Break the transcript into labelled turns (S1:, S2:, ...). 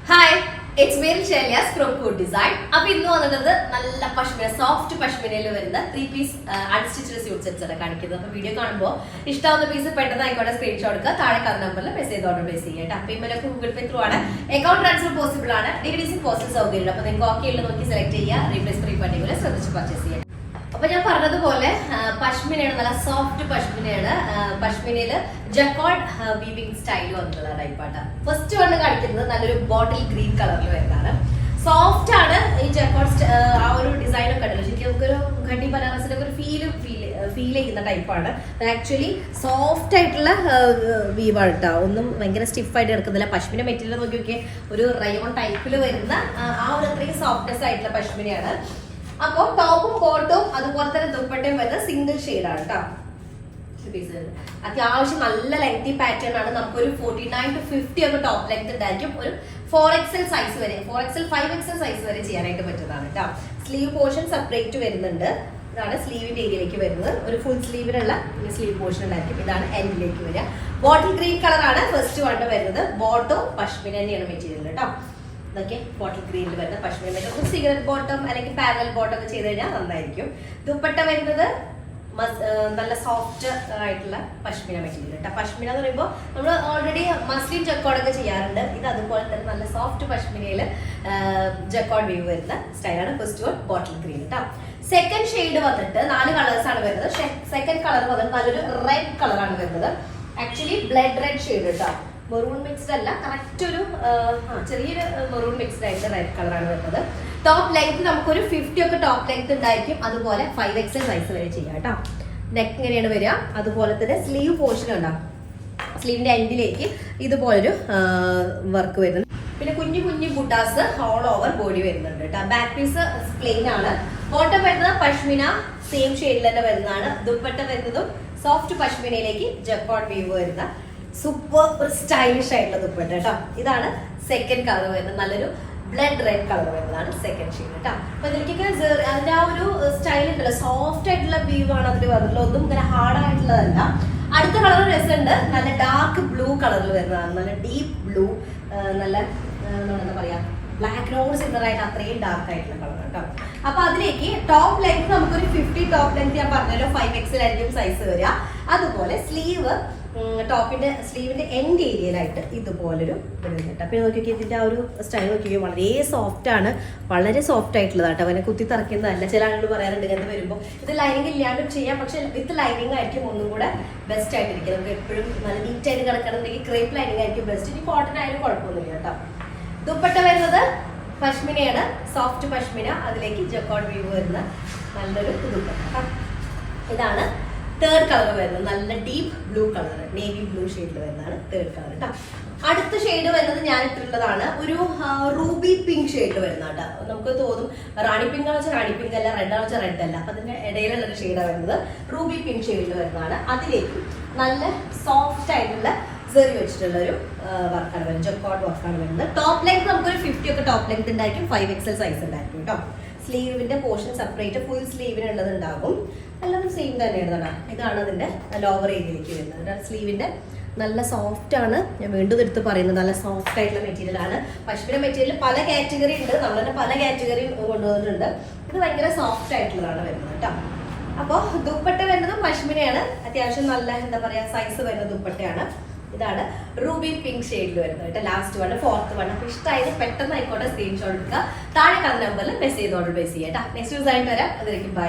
S1: Hi, it's me Sheliyas from കൂഡ് design. അപ്പൊ ഇന്ന് വന്നിട്ടുള്ളത് നല്ല പശ്മിന, സോഫ്റ്റ് പശ്മിനയിൽ വരുന്ന 3 പീസ് അൺസ്റ്റിച്ചഡ് സ്യൂട്ട് സെറ്റ്സ് ആണ് കാണിക്കുന്നത്. അപ്പൊ വീഡിയോ കാണുമ്പോൾ ഇഷ്ടമാവുന്ന പീസ് പെട്ടെന്ന് ആയിക്കോട്ടെ സ്ക്രീൻഷോട്ട് എടുക്കുക, താഴെ കാണുന്ന നമ്പറിൽ മെസ്സേജ് ഓർഡർ പ്ലേസ് ചെയ്യാം. പേയ്മെന്റ് ഗൂഗിൾ പേ ത്രൂ ആണ്, അക്കൗണ്ട് ട്രാൻസ്ഫർ പോസിബിൾ ആണ്, ഡിവിഡിസി പോസ്റ്റൽ സൗകര്യം. അപ്പൊ നിങ്ങൾക്ക് ഓക്കെ ഉള്ളത് നോക്കി സെലക്ട് ചെയ്യുക, റീപ്ലേസ് റീഫണ്ടിങ്ങിൽ ശ്രദ്ധിച്ച് പർച്ചേസ് ചെയ്യാം. അപ്പൊ ഞാൻ പറഞ്ഞതുപോലെ പശ്മിനയാണ്, നല്ല സോഫ്റ്റ് പശ്മിനയാണ്. പശ്മിനയില് ജക്കോർഡ് വീവിംഗ് സ്റ്റൈൽ വന്നിട്ടുള്ള ടൈപ്പാണ്. ഫസ്റ്റ് വണ് കാണിക്കുന്നത് നല്ലൊരു ബോട്ടിൽ ഗ്രീൻ കളറിൽ വരുന്നതാണ്. സോഫ്റ്റ് ആണ് ഈ ജക്കോർഡ്. ആ ഒരു ഡിസൈൻ ഒക്കെ ഉണ്ടല്ലോ, ശരിക്കും നമുക്കൊരു ഘടി ബനാറസിന്റെ ഒരു ഫീൽ ചെയ്യുന്ന ടൈപ്പാണ്. ആക്ച്വലി സോഫ്റ്റ് ആയിട്ടുള്ള വീവാണ് കേട്ടോ, ഒന്നും ഭയങ്കര സ്റ്റിഫായിട്ട് എടുക്കുന്നില്ല. പശ്മിന മെറ്റീരിയൽ നോക്കി നോക്കിയാൽ ഒരു റയോൺ ടൈപ്പിൽ വരുന്ന ആ ഒരു അത്രയും സോഫ്റ്റ്നെസ് ആയിട്ടുള്ള പശ്മിനയാണ്. അപ്പൊ ടോപ്പും ബോട്ടും അതുപോലെ തന്നെ ദുപ്പട്ടയും വരുന്നത് സിംഗിൾ ഷെയ്ഡാണ് കേട്ടോ. അത്യാവശ്യം നല്ല ലെങ്തി പാറ്റേൺ ആണ്. നമുക്കൊരു 49 to 50 ഒക്കെ ടോപ്പ് ലെങ്ത് ഉണ്ടായിരിക്കും. ഒരു 4XL സൈസ് വരെ, 4XL 5XL സൈസ് വരെ ചെയ്യാനായിട്ട് പറ്റുന്നതാണ് കേട്ടോ. സ്ലീവ് പോർഷൻ സെപ്പറേറ്റ് വരുന്നുണ്ട്. ഇതാണ് സ്ലീവിന്റെ ഏരിയയിലേക്ക് വരുന്നത്. ഒരു ഫുൾ സ്ലീവിനുള്ള സ്ലീവ് പോർഷൻ ഉണ്ടായിരിക്കും. ഇതാണ് എൻഡിലേക്ക് വരിക. ബോട്ടിൽ ഗ്രീൻ കളറാണ് ഫസ്റ്റ് വണ്ട് വരുന്നത്. ബോട്ടോ പശ്മിന തന്നെയാണ് മെറ്റീരിയൽ കേട്ടോ. ഇതൊക്കെ ബോട്ടിൽ ഗ്രീനിൽ വരുന്ന പശ്മിന മെറ്റീരിയൽ. സിഗരറ്റ് ബോട്ടം അല്ലെങ്കിൽ പാരലൽ ബോട്ടം ഒക്കെ ചെയ്ത് കഴിഞ്ഞാൽ നന്നായിരിക്കും. ദുപ്പട്ട വരുന്നത് നല്ല സോഫ്റ്റ് ആയിട്ടുള്ള പശ്മിന മെറ്റീരിയൽ കേട്ടോ. പശ്മിന എന്ന് പറയുമ്പോൾ നമ്മൾ ഓൾറെഡി മസ്ലിൻ ജക്കോർഡൊക്കെ ചെയ്യാറുണ്ട്. ഇത് അതുപോലെ തന്നെ നല്ല സോഫ്റ്റ് പശ്മിനയിൽ ജക്കോർഡ് വീവ് വരുന്ന സ്റ്റൈലാണ്. ഫസ്റ്റ് വൺ ബോട്ടിൽ ഗ്രീൻ കേട്ടോ. സെക്കൻഡ് ഷെയ്ഡ് വന്നിട്ട് 4 കളേഴ്സ് ആണ് വരുന്നത്. സെക്കൻഡ് കളർ വന്നിട്ട് നല്ലൊരു റെഡ് കളറാണ് വരുന്നത്. ആക്ച്വലി ബ്ലഡ് റെഡ് ഷെയ്ഡ് കേട്ടോ, മെറൂൺ മിക്സ്ഡ് അല്ല, കറക്റ്റ് ഒരു ചെറിയൊരു മെറൂൺ മിക്സ്ഡ് ആയിട്ട് റെഡ് കളറാണ് വരുന്നത്. ടോപ്പ് ലെങ്ത് നമുക്കൊരു 50 ഒക്കെ ടോപ്പ് ലെങ്ത് ഉണ്ടായിരിക്കും. അതുപോലെ 5XL സൈസ് വരെ ചെയ്യാം കേട്ടോ. നെക്ക് ഇങ്ങനെയാണ് വരിക. അതുപോലെ തന്നെ സ്ലീവ് പോർഷൻ ഉണ്ടാവും. സ്ലീവിന്റെ എൻഡിലേക്ക് ഇതുപോലൊരു വർക്ക് വരുന്നുണ്ട്. പിന്നെ കുഞ്ഞു കുഞ്ഞു ബുട്ടാസ് ഓൾ ഓവർ ബോഡി വരുന്നുണ്ട് കേട്ടോ. ബാക്ക് പീസ് പ്ലെയിൻ ആണ്. ബോട്ടം വരുന്നത് പശ്മിന സെയിം ഷെയ്ഡിൽ തന്നെ വരുന്നതാണ്. ദുപ്പട്ട വരുന്നതും സോഫ്റ്റ് പശ്മിനയിലേക്ക് ജക്കോർഡ് വീവ് വരുന്ന സൂപ്പർ സ്റ്റൈലിഷ് ആയിട്ടുള്ള ദുപ്പട്ട കേട്ടോ. ഇതാണ് സെക്കൻഡ് കളർ വരുന്നത്. നല്ലൊരു ബ്ലഡ് റെഡ് കളർ വരുന്നതാണ് സെക്കൻഡ് ഷെയ്ഡ് കേട്ടോ. അപ്പൊ ഇതിലേക്കൊക്കെ അതിന്റെ ആ ഒരു സ്റ്റൈൽ ഉണ്ടല്ലോ, സോഫ്റ്റ് ആയിട്ടുള്ള വ്യൂ ആണ് അതിൽ വന്നിട്ടുള്ളത്. ഒന്നും ഇങ്ങനെ ഹാർഡ് ആയിട്ടുള്ളതല്ല. അടുത്ത കളർ രസമുണ്ട്. നല്ല ഡാർക്ക് ബ്ലൂ കളറിൽ വരുന്നതാണ്. നല്ല ഡീപ്പ് ബ്ലൂ, നല്ല എന്താ പറയാ, ബ്ലാക്കിനോട് സിമിലർ ആയിട്ട് അത്രയും ഡാർക്ക് ആയിട്ടുള്ള കളർ കേട്ടോ. അപ്പൊ അതിലേക്ക് ടോപ്പ് ലെങ്ത് നമുക്കൊരു 50 ടോപ്പ് ലെങ്ത് ഞാൻ പറഞ്ഞല്ലോ, 5XL ആയിരിക്കും സൈസ് വരിക. അതുപോലെ സ്ലീവ് ടോപ്പിന്റെ സ്ലീവിന്റെ എൻഡ് ഏരിയയിലായിട്ട് ഇതുപോലൊരു വരുന്നുണ്ട്. അപ്പൊ നോക്കിയൊക്കെ ഇതിന്റെ ആ ഒരു സ്റ്റൈൽ നോക്കിയോ, വളരെ സോഫ്റ്റ് ആണ്, വളരെ സോഫ്റ്റ് ആയിട്ടുള്ളതാട്ടോ. അവനെ കുത്തി തറയ്ക്കുന്നതല്ല. ചില ആളുകൾ പറയാറുണ്ട് ഇങ്ങനെ വരുമ്പോൾ ഇത് ലൈനിങ് ഇല്ലാണ്ടും ചെയ്യാം, പക്ഷെ വിത്ത് ലൈനിങ് ആയിരിക്കും ഒന്നും കൂടെ ബെസ്റ്റ് ആയിട്ടിരിക്കും. നമുക്ക് എപ്പോഴും നല്ല നീറ്റ് ആയിട്ട് കിടക്കണമെങ്കിൽ ക്രേപ്പ് ലൈനിങ് ആയിരിക്കും ബെസ്റ്റ്. ഇനി കോട്ടൺ ആയാലും കുഴപ്പമൊന്നുമില്ല കേട്ടോ. ദുപ്പട്ട വരുന്നത് പശ്മിനയാണ്, സോഫ്റ്റ് പശ്മിന. അതിലേക്ക് ജക്കോർഡ് വീവ് വരുന്ന നല്ലൊരു ദുപ്പട്ട. ഇതാണ് തേർഡ് കളർ വരുന്നത്. നല്ല deep blue colour, navy blue ഷെയ്ഡിൽ വരുന്നതാണ് തേർഡ് കളർ കേട്ടോ. അടുത്ത ഷെയ്ഡ് വരുന്നത് ഞാൻ ഇട്ടിട്ടുള്ളതാണ്, ഒരു റൂബി പിങ്ക് ഷെയ്ഡിൽ വരുന്ന കേട്ടോ. നമുക്ക് തോന്നും റാണി പിങ്ക് ആണെന്ന് വെച്ചാൽ റാണി പിങ്ക് അല്ല, റെഡ് ആണെന്ന് വെച്ചാൽ റെഡ് അല്ല. അപ്പൊ അതിന്റെ ഇടയിലുള്ള ഒരു ഷെയ്ഡാണ് വരുന്നത്. റൂബി പിങ്ക് ഷെയ്ഡിൽ വരുന്നതാണ്. അതിലേക്ക് നല്ല സോഫ്റ്റ് ആയിട്ടുള്ള സെറി വെച്ചിട്ടുള്ള ഒരു വർക്കാണ് വരുന്നത്, ജക്കോർഡ് വർക്കാണ് വരുന്നത്. ടോപ്പ് ലെങ്ത് നമുക്കൊരു 50 ഒക്കെ ടോപ്പ് ലെങ്ത് ഉണ്ടായിരിക്കും. 5XL സൈസ് ഉണ്ടായിരിക്കും കേട്ടോ. സ്ലീവിന്റെ പോർഷൻ സെപ്പറേറ്റ് ഫുൾ സ്ലീവിനുള്ളത് ഉണ്ടാകും. എല്ലാവരും സെയിം തന്നെയാണ്. ഇതാണ് അതിന്റെ ലോവർ ഏരിയയിലേക്ക് വരുന്നത്. സ്ലീവിന്റെ നല്ല സോഫ്റ്റ് ആണ്. ഞാൻ വീണ്ടും എടുത്ത് പറയുന്നത് നല്ല സോഫ്റ്റ് ആയിട്ടുള്ള മെറ്റീരിയൽ ആണ്. പശ്മിന മെറ്റീരിയൽ പല കാറ്റഗറി ഉണ്ട്, നമ്മൾ തന്നെ പല കാറ്റഗറി കൊണ്ടുവന്നിട്ടുണ്ട്. ഇത് ഭയങ്കര സോഫ്റ്റ് ആയിട്ടുള്ളതാണ് വരുന്നത് കേട്ടോ. അപ്പോൾ ദുപ്പട്ട വരുന്നത് പശ്മിനയാണ്. അത്യാവശ്യം നല്ല എന്താ പറയാ സൈസ് വരുന്ന ദുപ്പട്ടയാണ്. ഇതാണ് റൂബി പിങ്ക് ഷെയ്ഡിൽ വരുന്നത് കേട്ടോ. Last one, fourth one. അപ്പൊ ഇഷ്ടമായത് പെട്ടെന്ന് ആയിക്കോട്ടെ സ്ക്രീൻഷോട്ട് എടുക്കുക, താഴെ കാണുന്ന നമ്പറിൽ മെസ്സേജ് ഓർഡർ പ്ലേസ് ചെയ്യാം കേട്ടോ. നെക്സ്റ്റ് ഡിസൈൻ തരാം. അതിലേക്ക് ബൈ.